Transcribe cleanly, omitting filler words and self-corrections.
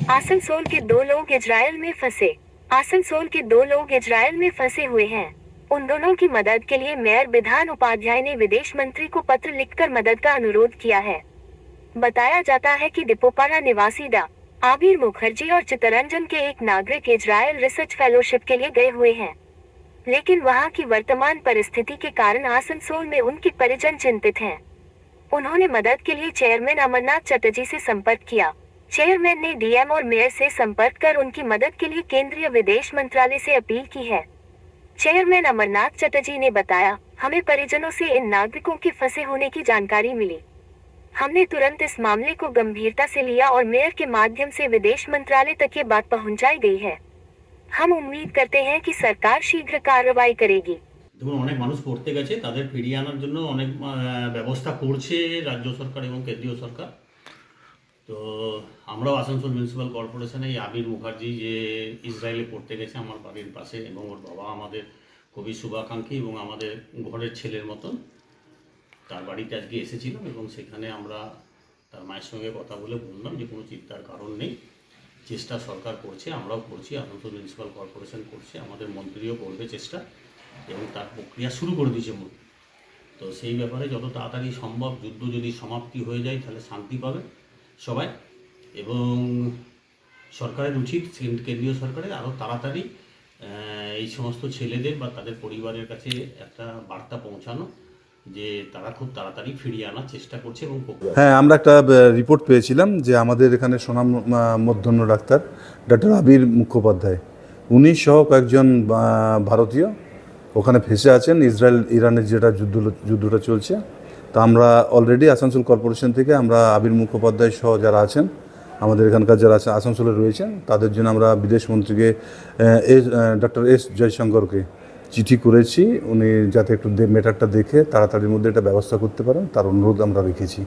आसनसोल के दो लोग इजरायल में फंसे। आसनसोल के दो लोग इजरायल में फंसे हुए हैं। उन दोनों की मदद के लिए मेयर विधान उपाध्याय ने विदेश मंत्री को पत्र लिखकर मदद का अनुरोध किया है। बताया जाता है कि डिपोपारा निवासी डा. आबिर मुखर्जी और चित्तरंजन के एक नागरिक इजरायल रिसर्च फेलोशिप के लिए गए हुए हैं, लेकिन वहां की वर्तमान परिस्थिति के कारण आसनसोल में उनके परिजन चिंतित हैं। उन्होंने मदद के लिए चेयरमैन अमरनाथ चटर्जी से संपर्क किया। चेयरमैन ने डीएम और मेयर से संपर्क कर उनकी मदद के लिए केंद्रीय विदेश मंत्रालय से अपील की है। चेयरमैन अमरनाथ चटर्जी ने बताया, हमें परिजनों से इन नागरिकों के फंसे होने की जानकारी मिली। हमने तुरंत इस मामले को गंभीरता से लिया और मेयर के माध्यम से विदेश मंत्रालय तक ये बात पहुंचाई गई है। हम उम्मीद करते हैं कि सरकार शीघ्र कार्रवाई करेगी। দেখুন, অনেক মানুষ পড়তে গেছে, তাদের ফিরিয়ে আনার জন্য অনেক ব্যবস্থা করছে রাজ্য সরকার এবং কেন্দ্রীয় সরকার। তো আমরাও আসানসোল মিউনিসিপ্যাল কর্পোরেশনে এই আবির মুখার্জি যে ইসরায়েলে পড়তে গেছে আমার বাড়ির পাশে, এবং ওর বাবা আমাদের খুবই শুভাকাঙ্ক্ষী এবং আমাদের ঘরের ছেলের মতন, তার বাড়িতে আজকে এসেছিলাম এবং সেখানে আমরা তার মায়ের সঙ্গে কথা বলে বললাম যে কোনো চিন্তার কারণ নেই, চেষ্টা সরকার করছে, আমরাও করছি, আসানসোল মিউনিসিপ্যাল কর্পোরেশন করছে, আমাদের মন্ত্রীও করবে চেষ্টা, এবং তার প্রক্রিয়া শুরু করে দিয়েছে। তো সেই ব্যাপারে যত তাড়াতাড়ি সম্ভব যুদ্ধ যদি সমাপ্তি হয়ে যায় তাহলে শান্তি পাবে সবাই, এবং সরকারের উচিত, কেন্দ্রীয় সরকারের আরও তাড়াতাড়ি এই সমস্ত ছেলেদের বা তাদের পরিবারের কাছে একটা বার্তা পৌঁছানো যে তারা খুব তাড়াতাড়ি ফিরিয়ে আনার চেষ্টা করছে। এবং হ্যাঁ, আমরা একটা রিপোর্ট পেয়েছিলাম যে আমাদের এখানে সুনাম মধ্যাহ্ন ডক্টর আবির মুখোপাধ্যায়, উনি সহ কয়েকজন ভারতীয় ওখানে ফেসে আছেন ইসরায়েল ইরানের যেটা যুদ্ধটা চলছে। তো আমরা অলরেডি আসানসোল কর্পোরেশন থেকে আমরা আবির মুখোপাধ্যায় সহ যারা আছেন, আমাদের এখানকার যারা আসানসোলে রয়েছেন, তাদের জন্য আমরা বিদেশ মন্ত্রীকে ডক্টর এস জয়শঙ্করকে চিঠি করেছি। উনি যাতে একটু ম্যাটারটা দেখে তাড়াতাড়ির মধ্যে এটা ব্যবস্থা করতে পারেন তার অনুরোধ আমরা রেখেছি।